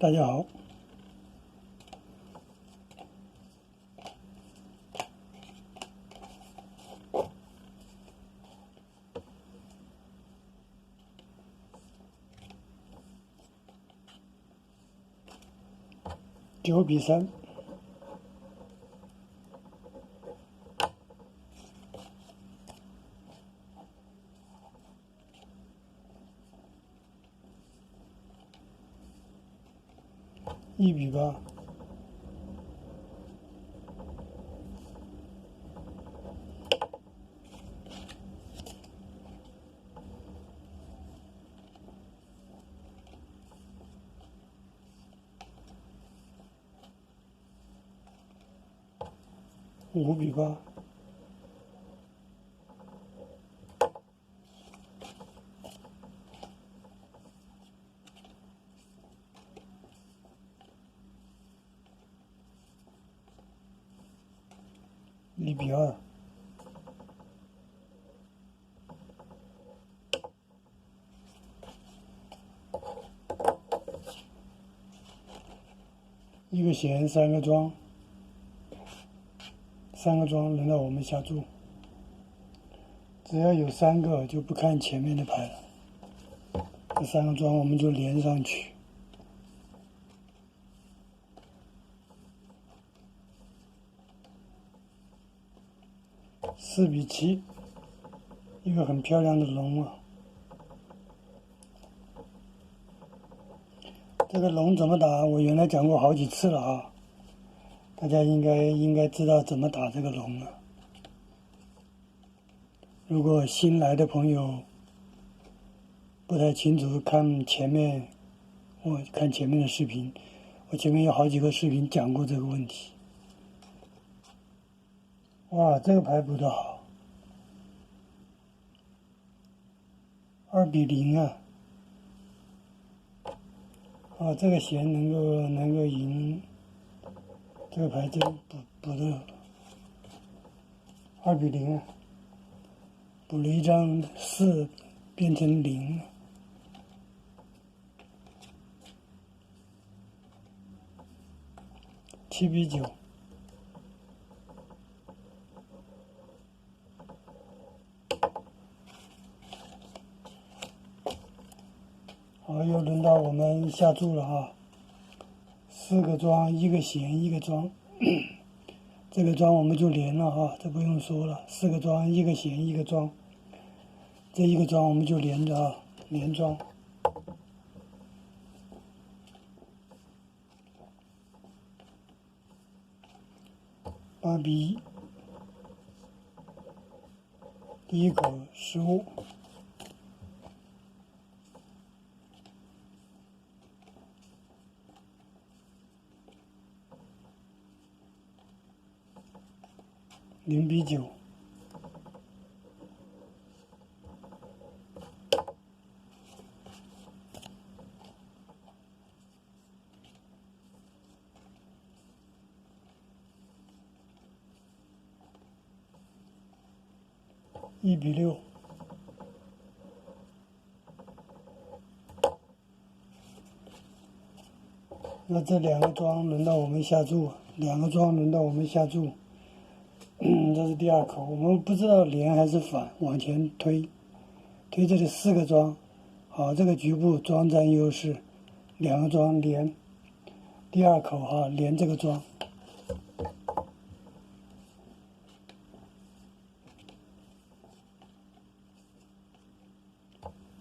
大家好，9比3，1比8，5比8，1比2，一个闲，3个庄，3个庄轮到我们下注，只要有3个就不看前面的牌了，这3个庄我们就连上去。4比7，一个很漂亮的龙啊！这个龙怎么打？我原来讲过好几次了啊，大家应该知道怎么打这个龙了。如果新来的朋友不太清楚，我看前面的视频，我前面有好几个视频讲过这个问题。哇，这个牌补得好，2比0啊！啊，这个闲能够赢，这个牌真补的2比0啊！补了一张4，变成0了。7比9，好，又轮到我们下注了啊！4个庄，一个闲，一个庄，这个庄我们就连了哈，这不用说了。4个庄，一个闲，一个庄，这一个庄我们就连着啊，连庄。8比1，第一口失误。0比9，1比6，那这2个庄轮到我们下注，2个庄轮到我们下注。这是第2口，我们不知道连还是反，往前推这里4个庄，好，这个局部庄占优势，2个庄连。第2口哈，连这个庄。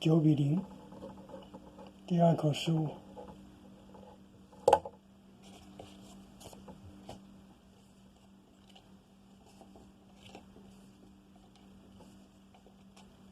9比0，第2口失误。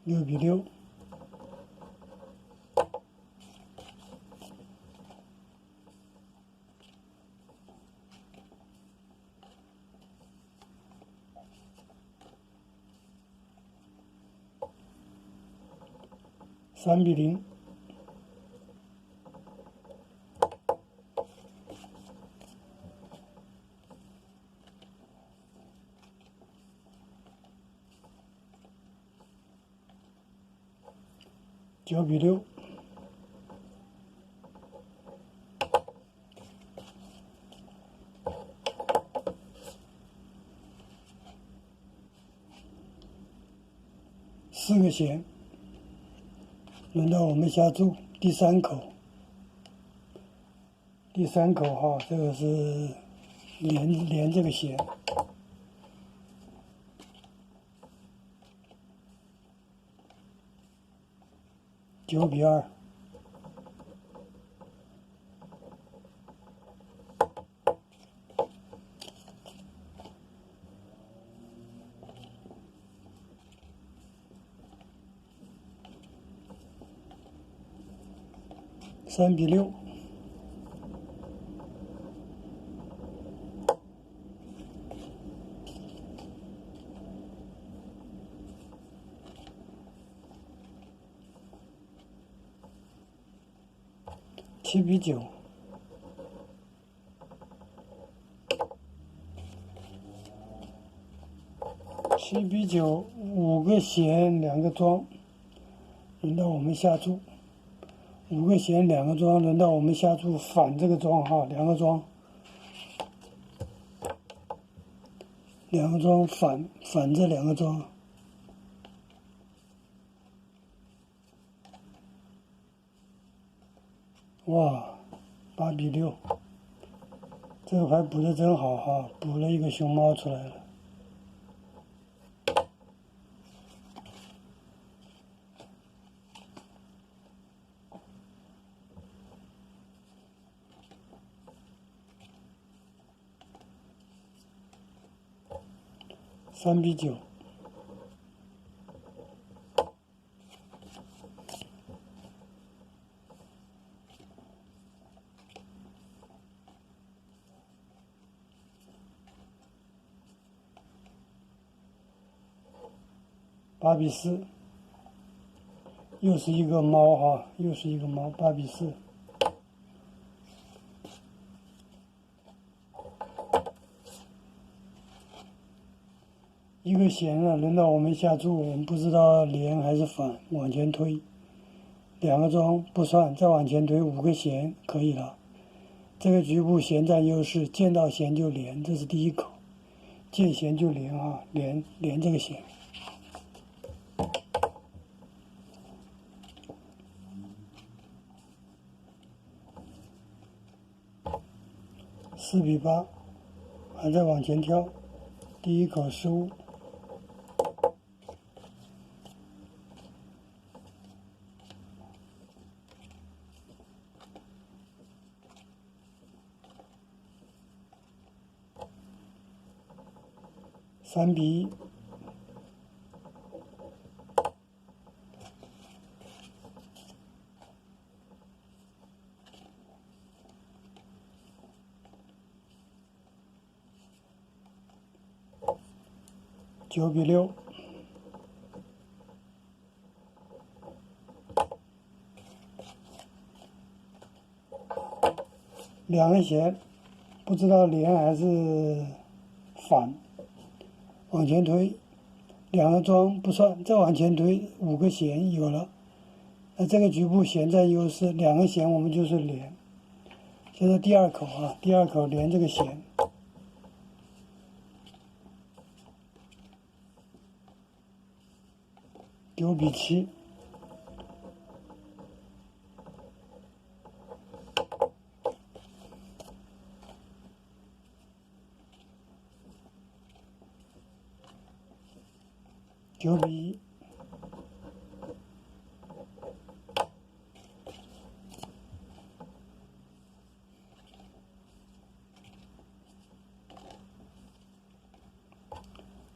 6比6，3比0，9比6， 4个弦，轮到我们下注第3口。第3口哈，这个是连这个弦。9:2。3:6。7:9。7:9， 5个弦2个庄，轮到我们下注。5个弦2个庄，轮到我们下注反这个庄哈，2个庄，2个庄反这2个庄。哇，8:6，这个牌补的真好哈，补了一个熊猫出来了。3:9。8:4，又是一个猫哈，又是一个猫，8:4。一个弦了，轮到我们下注，我们不知道连还是反，往前推，2个庄不算，再往前推5个弦可以了。这个局部弦占优势，见到弦就连，这是第1口，见弦就连啊，连这个弦。4:8，还在往前跳，第1口失误。3:1。9:6。2个弦，不知道连还是反，往前推，2个庄不算，再往前推5个弦有了。那这个局部弦占优势，2个弦我们就是连。现在第2口啊，第2口连这个弦。9:7。9:1。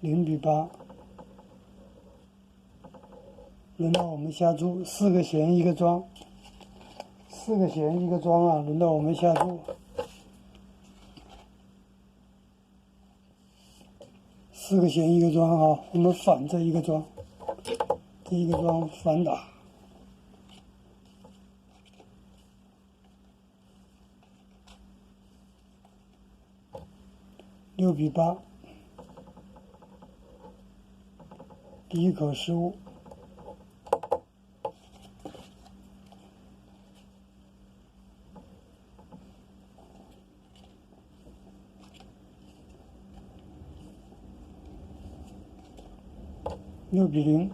0:8。轮到我们下注，4个弦1个庄，4个弦1个庄啊，轮到我们下注。4个弦1个庄啊，我们反这1个庄，这1个庄反打。6:8，第1口失误。6:0。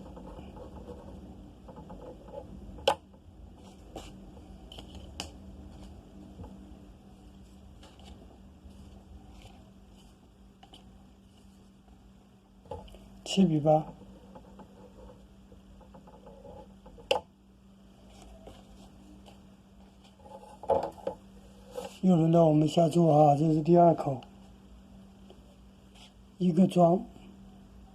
7比8。又轮到我们下注啊，这是第2口，一个庄，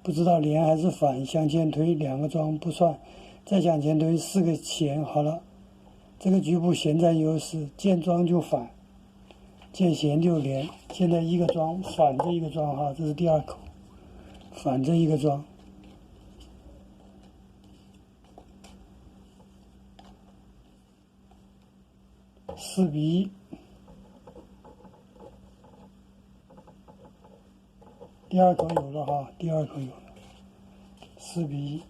不知道连还是反，向前推2个庄不算，再向前推4个闲，好了，这个局部闲占优势，见庄就反，见闲就连。现在一个庄反这一个庄哈，这是第2口，反这一个庄。4比1。第2口有了哈，第2口有了，4比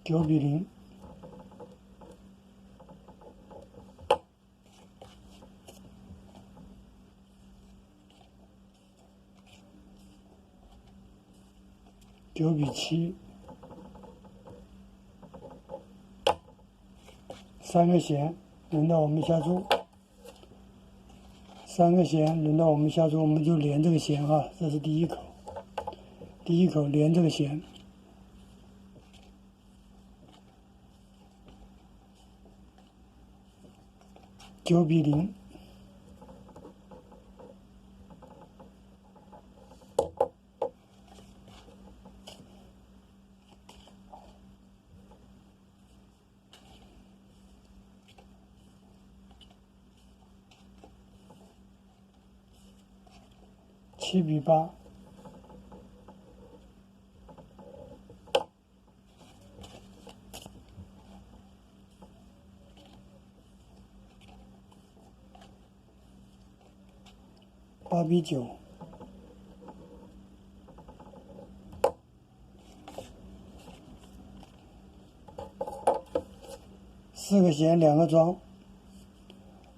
1。9比0。9比7。3个闲，轮到我们下注。3个闲，轮到我们下注，我们就连这个闲哈，这是第1口，第1口连这个闲。9比0。7比8。8比9。4个闲2个庄，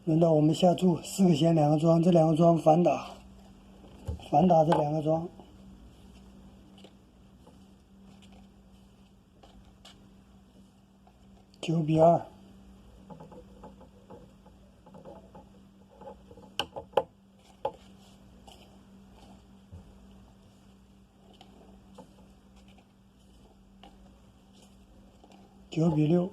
轮到我们下注。4个闲2个庄，这2个庄反打，反打这2个庄。9比2。9比6。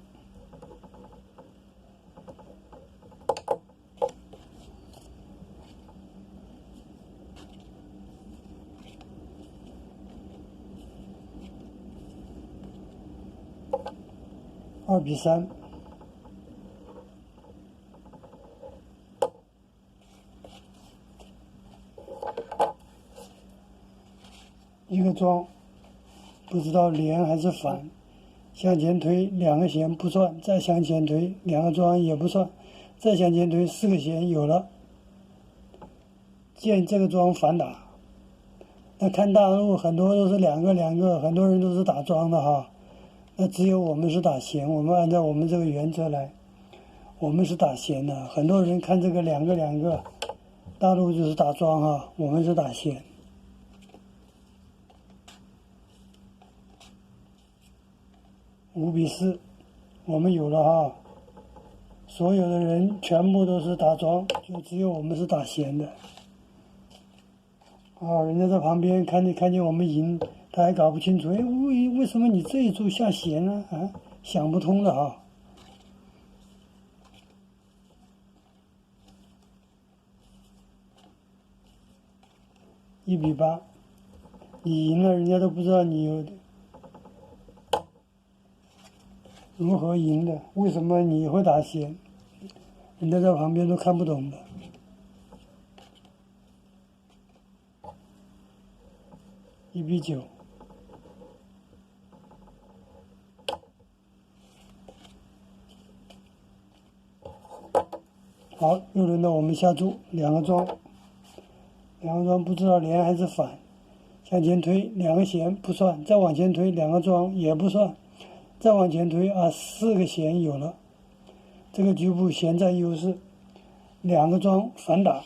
2比3。一个庄，不知道连还是反，向前推2个闲不算，再向前推2个庄也不算，再向前推4个闲有了，见这个庄反打。那看大陆很多都是2个2个，很多人都是打庄的哈。那只有我们是打闲，我们按照我们这个原则来，我们是打闲的。很多人看这个2个2个，大陆就是打庄哈，我们是打闲。5比4。我们有了哈，所有的人全部都是打庄，就只有我们是打闲的。啊，人家在旁边看见我们赢，他还搞不清楚，哎，为什么你这一注下闲呢？啊，想不通的哈。1比8。你赢了，人家都不知道你有如何赢的，为什么你会打闲，人家在旁边都看不懂的。1比9。好，又轮到我们下注，2个庄，2个庄不知道连还是反，向前推2个闲不算，再往前推2个庄也不算，再往前推啊4个闲有了，这个局部闲占优势，2个庄反打，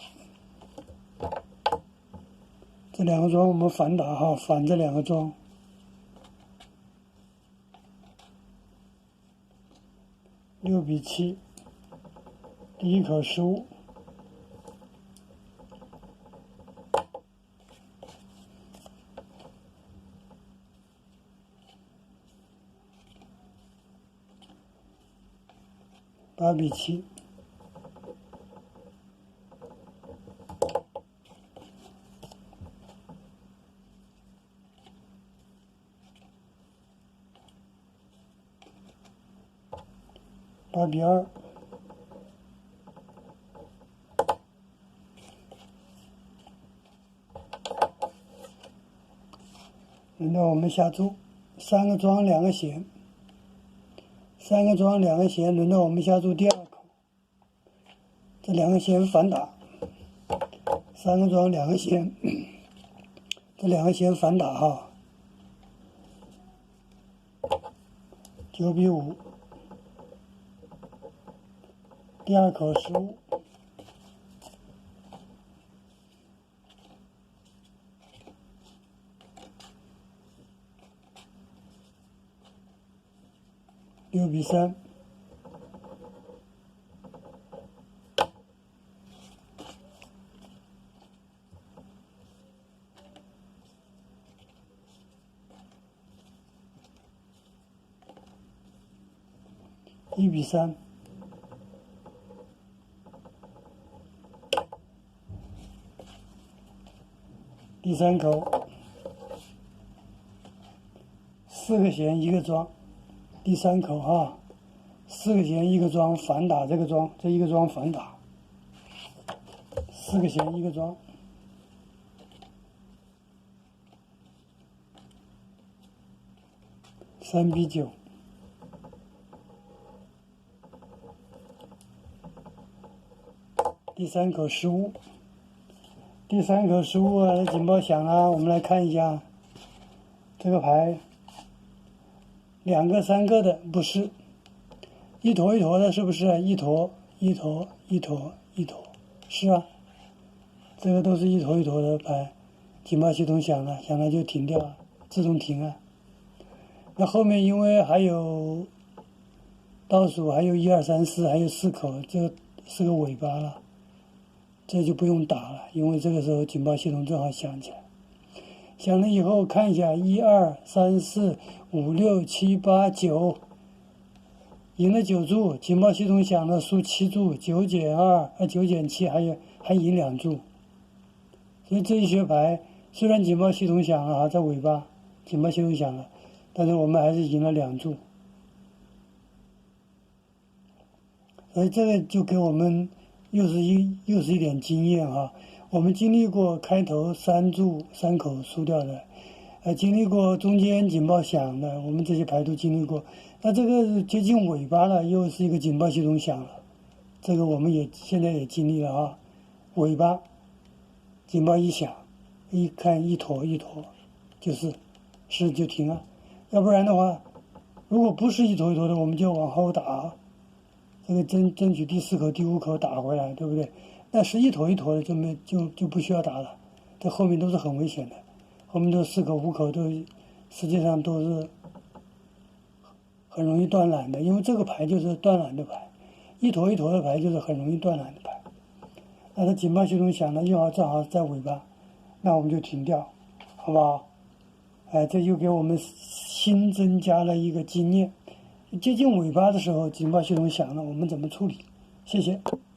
这2个庄我们反打哈，反这2个庄。6比7。第1口失误。8比7。8比2。轮到我们下注，3个庄2个闲，3个庄2个闲，轮到我们下注第2口，这2个闲反打，3个庄2个闲，这2个闲反打哈，9比5，第2口15。6比3。1比3。第3口4个闲1个庄，第3口哈，4个闲1个庄反打这个庄，这一个庄反打，4个闲1个庄，3比9。第3口15，第3口15啊，警报响了，我们来看一下这个牌，2个3个的不是，一坨一坨的，是不是？一坨一坨一坨一坨，是啊，这个都是一坨一坨的牌，警报系统响了，响了就停掉了，自动停啊。那后面因为还有倒数，还有1、2、3、4，还有4口，这是个尾巴了。这就不用打了，因为这个时候警报系统正好响起来。响了以后看一下，1、2、3、4、5、6、7、8、9，赢了9注，警报系统响了，输7注，9减2， 9减7，还赢2注。所以这一学牌虽然警报系统响了在尾巴，警报系统响了，但是我们还是赢了2注。所以这个就给我们又是一点经验哈。我们经历过开头3注3口输掉的，经历过中间警报响的，我们这些牌都经历过。那这个接近尾巴了，又是一个警报系统响了，这个我们现在也经历了啊。尾巴警报一响，一看一坨一坨，是就停了。要不然的话，如果不是一坨一坨的，我们就往后打，这个争取第4口第5口打回来，对不对？那是一坨一坨的就不需要打了，这后面都是很危险的，后面都4口5口都实际上都是很容易断缆的，因为这个牌就是断缆的牌，一坨一坨的牌就是很容易断缆的牌。那它警报系统响了，正好在尾巴，那我们就停掉，好不好？这又给我们新增加了一个经验。接近尾巴的时候，警报系统响了，我们怎么处理？谢谢。